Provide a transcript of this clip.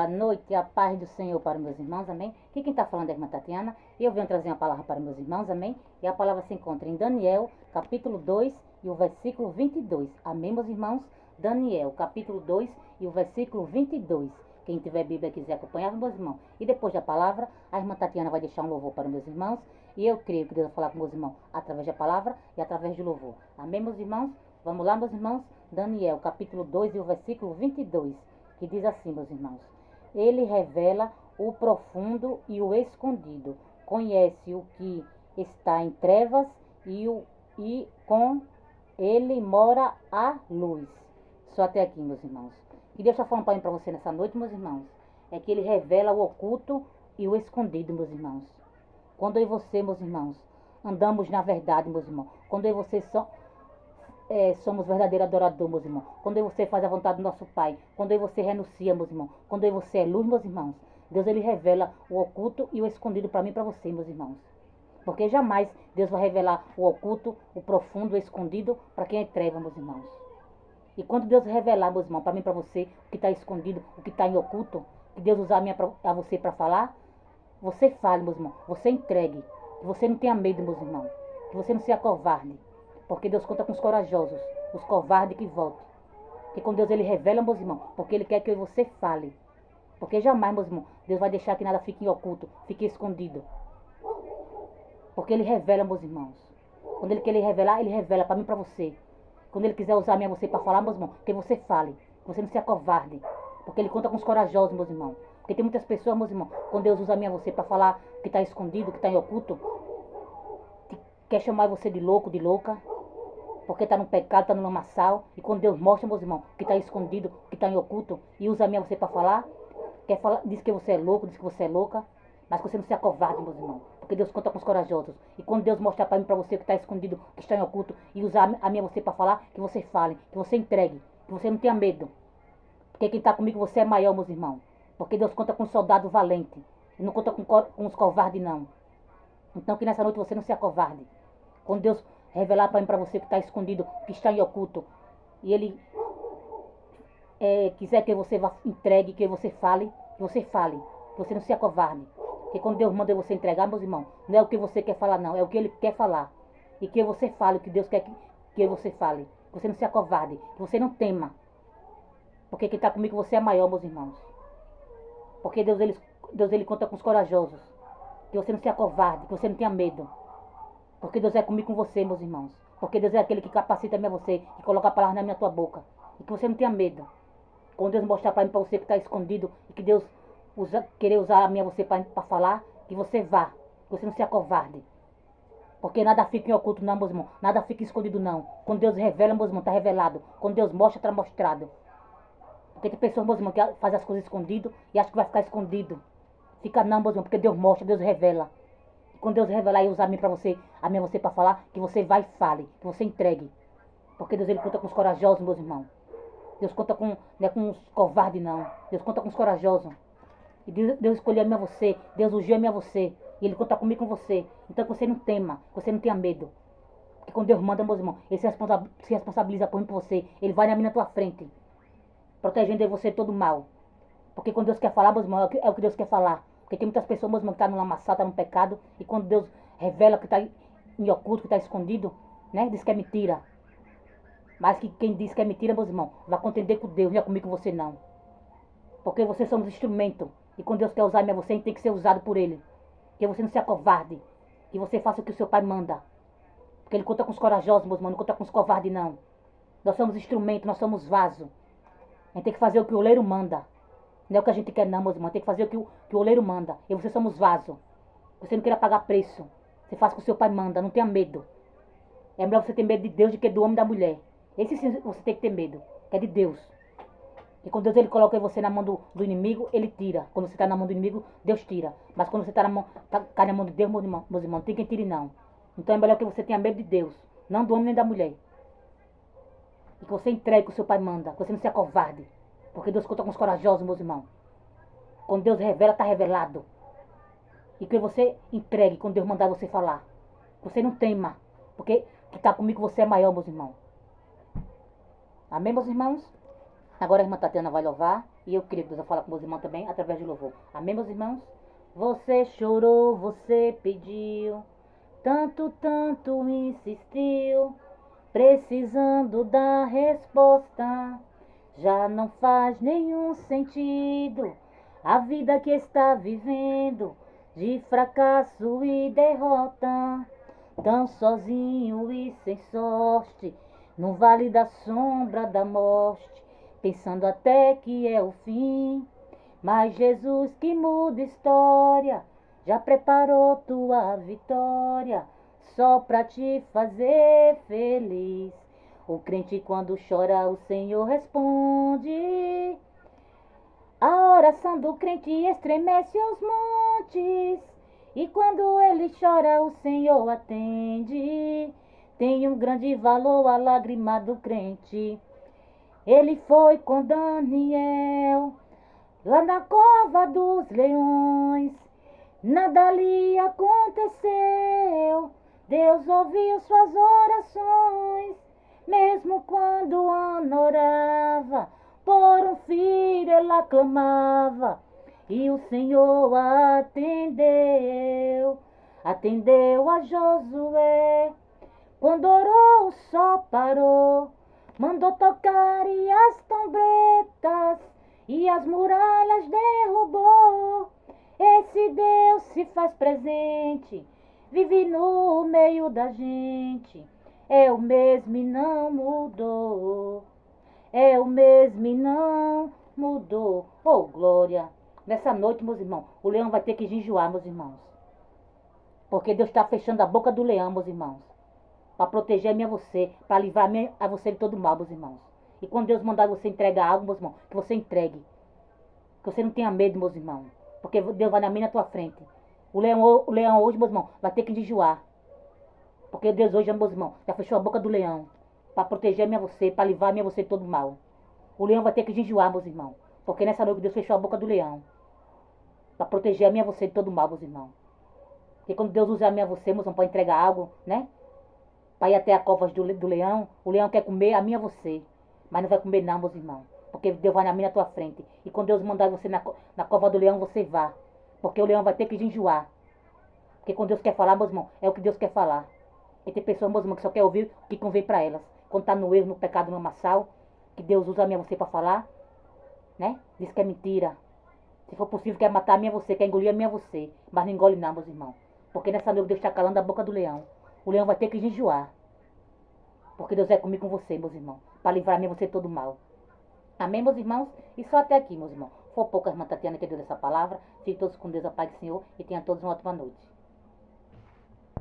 Boa noite, a paz do Senhor para meus irmãos, amém? Aqui quem está falando é a irmã Tatiana, e eu venho trazer uma palavra para meus irmãos, amém? E a palavra se encontra em Daniel, capítulo 2 e o versículo 22, amém, meus irmãos? Daniel, capítulo 2 e o versículo 22. Quem tiver Bíblia e quiser acompanhar, meus irmãos. E depois da palavra, a irmã Tatiana vai deixar um louvor para meus irmãos, e eu creio que Deus vai falar com meus irmãos através da palavra e através do louvor, amém, meus irmãos? Vamos lá, meus irmãos? Daniel, capítulo 2 e o versículo 22, que diz assim, meus irmãos: Ele revela o profundo e o escondido, conhece o que está em trevas e com ele mora a luz. Só até aqui, meus irmãos. E Deus está falando para você nessa noite, meus irmãos, é que ele revela o oculto e o escondido, meus irmãos. Quando eu e você, meus irmãos, andamos na verdade, meus irmãos, quando eu e você somos verdadeiros adoradores, meus irmãos. Quando você faz a vontade do nosso Pai. Quando você renuncia, meus irmãos. Quando você é luz, meus irmãos. Deus, ele revela o oculto e o escondido para mim e para você, meus irmãos. Porque jamais Deus vai revelar o oculto, o profundo, o escondido para quem é treva, meus irmãos. E quando Deus revelar, meus irmãos, para mim e para você, o que está escondido, o que está em oculto, que Deus usar a você para falar, você fale, meus irmãos. Você entregue. Que você não tenha medo, meus irmãos. Que você não seja covarde. Porque Deus conta com os corajosos, os covardes que voltem. Porque quando Deus ele revela, meus irmãos, porque ele quer que você fale. Porque jamais, meus irmãos, Deus vai deixar que nada fique em oculto, fique escondido. Porque ele revela, meus irmãos. Quando ele quer revelar, ele revela para mim e para você. Quando ele quiser usar a minha você para falar, meus irmãos, que você fale. Que você não seja covarde. Porque ele conta com os corajosos, meus irmãos. Porque tem muitas pessoas, meus irmãos, quando Deus usa a minha você para falar que está escondido, que está em oculto, que quer chamar você de louco, de louca. Porque está no pecado, está no lamaçal. E quando Deus mostra, meus irmãos, que está escondido, que está em oculto, e usa a minha você para falar, diz que você é louco, diz que você é louca, mas que você não seja covarde, meus irmãos. Porque Deus conta com os corajosos. E quando Deus mostrar para mim, para você que está escondido, que está em oculto, e usar a minha você para falar, que você fale, que você entregue, que você não tenha medo. Porque quem está comigo, você é maior, meus irmãos. Porque Deus conta com um soldado valente. E não conta com os covardes, não. Então que nessa noite você não seja covarde. Quando Deus revelar para mim, para você que está escondido, que está em oculto, e ele quiser que você entregue, que você fale, que você não seja covarde. Porque quando Deus manda você entregar, meus irmãos, não é o que você quer falar, não, é o que ele quer falar. E que você fale o que Deus quer que você fale. Que você não seja covarde, que você não tema. Porque quem está comigo, você é maior, meus irmãos. Porque Deus ele conta com os corajosos. Que você não seja covarde, que você não tenha medo. Porque Deus é comigo com você, meus irmãos. Porque Deus é aquele que capacita a você, que coloca a palavra na minha tua boca. E que você não tenha medo. Quando Deus mostrar para mim, para você que está escondido, e que Deus querer usar a minha você para falar, que você vá. Que você não seja covarde. Porque nada fica em oculto, não, meus irmãos. Nada fica escondido, não. Quando Deus revela, meus irmãos, está revelado. Quando Deus mostra, está mostrado. Porque tem pessoas, meus irmãos, que fazem as coisas escondidas e acham que vai ficar escondido. Fica não, meus irmãos, porque Deus mostra, Deus revela. Quando Deus revelar e usar a mim para você, a minha você para falar, que você vai e fale, que você entregue. Porque Deus ele conta com os corajosos, meus irmãos. Deus conta com, não é com os covardes, não. Deus conta com os corajosos. E Deus escolheu a minha você, Deus ungiu a minha você. E ele conta comigo com você. Então que você não tema, que você não tenha medo. Porque quando Deus manda, meus irmãos, ele se responsabiliza por mim, por você. Ele vai na minha tua frente, protegendo de você todo mal. Porque quando Deus quer falar, meus irmãos, é o que Deus quer falar. Porque tem muitas pessoas, meus irmãos, que estão no lamaçal, estão no pecado. E quando Deus revela que está em oculto, que está escondido, né? Diz que é mentira. Mas que quem diz que é mentira, meus irmãos, vai contender com Deus, não é comigo com você, não. Porque vocês somos instrumento. E quando Deus quer usar a você, tem que ser usado por Ele. Que você não seja covarde. Que você faça o que o seu Pai manda. Porque Ele conta com os corajosos, meus irmãos, não conta com os covardes, não. Nós somos instrumento, nós somos vaso. A gente tem que fazer o que o oleiro manda. Não é o que a gente quer, não, meus irmãos. Tem que fazer o que o oleiro manda. E você somos vaso. Você não queira pagar preço. Você faz o que o seu pai manda. Não tenha medo. É melhor você ter medo de Deus do que do homem e da mulher. Esse sim você tem que ter medo. Que é de Deus. E quando Deus ele coloca você na mão do inimigo, ele tira. Quando você está na mão do inimigo, Deus tira. Mas quando você está na mão de Deus, meus irmãos, não tem quem tire, não. Então é melhor que você tenha medo de Deus. Não do homem nem da mulher. E que você entregue o que o seu pai manda. Que você não seja covarde. Porque Deus conta com os corajosos, meus irmãos. Quando Deus revela, está revelado. E que você entregue quando Deus mandar você falar. Você não tema. Porque que está comigo você é maior, meus irmãos. Amém, meus irmãos? Agora a irmã Tatiana vai louvar. E eu queria que Deus vai falar com meus irmãos também, através de louvor. Amém, meus irmãos? Você chorou, você pediu, tanto, tanto insistiu, precisando da resposta. Já não faz nenhum sentido a vida que está vivendo, de fracasso e derrota, tão sozinho e sem sorte, no vale da sombra da morte, pensando até que é o fim. Mas Jesus que muda história, já preparou tua vitória, só pra te fazer feliz. O crente quando chora o Senhor responde. A oração do crente estremece os montes, e quando ele chora o Senhor atende. Tem um grande valor a lágrima do crente. Ele foi com Daniel lá na cova dos leões, nada lhe aconteceu. Deus ouviu suas orações, mesmo quando Ana orava, por um filho ela clamava, e o Senhor atendeu. Atendeu a Josué, quando orou o sol parou, mandou tocar e as trombetas, e as muralhas derrubou. Esse Deus se faz presente, vive no meio da gente. É o mesmo e não mudou. É o mesmo e não mudou. Oh, glória! Nessa noite, meus irmãos, o leão vai ter que jejuar, meus irmãos. Porque Deus está fechando a boca do leão, meus irmãos. Para proteger a mim e a você, para livrar a você de todo mal, meus irmãos. E quando Deus mandar você entregar algo, meus irmãos, que você entregue. Que você não tenha medo, meus irmãos. Porque Deus vai na minha e na tua frente. O leão hoje, meus irmãos, vai ter que jejuar. Porque Deus hoje, meus irmãos, já fechou a boca do leão. Para proteger a mim e a você, para livrar a mim e a você de todo mal. O leão vai ter que jejuar, meus irmãos. Porque nessa noite Deus fechou a boca do leão. Para proteger a mim e a você de todo mal, meus irmãos. Porque quando Deus usa a mim e a você, meus irmãos, para entregar algo, né? Para ir até a cova do leão, o leão quer comer a mim e a você. Mas não vai comer não, meus irmãos. Porque Deus vai na minha e na tua frente. E quando Deus mandar você na cova do leão, você vá. Porque o leão vai ter que jejuar. Porque quando Deus quer falar, meus irmãos, é o que Deus quer falar. E tem pessoas, meus irmãos, que só quer ouvir o que convém para elas. Quando está no erro, no pecado, no amassal, que Deus usa a mim e a você para falar, né? Diz que é mentira. Se for possível, quer matar a mim e a você, quer engolir a mim e a você. Mas não engole não, meus irmãos. Porque nessa noite Deus está calando a boca do leão. O leão vai ter que jejuar. Porque Deus é comigo com você, meus irmãos. Para livrar a mim e você de todo mal. Amém, meus irmãos? E só até aqui, meus irmãos. For pouco a irmã Tatiana que deu essa palavra. Fiquem todos com Deus, a paz do Senhor. E tenham todos uma ótima noite.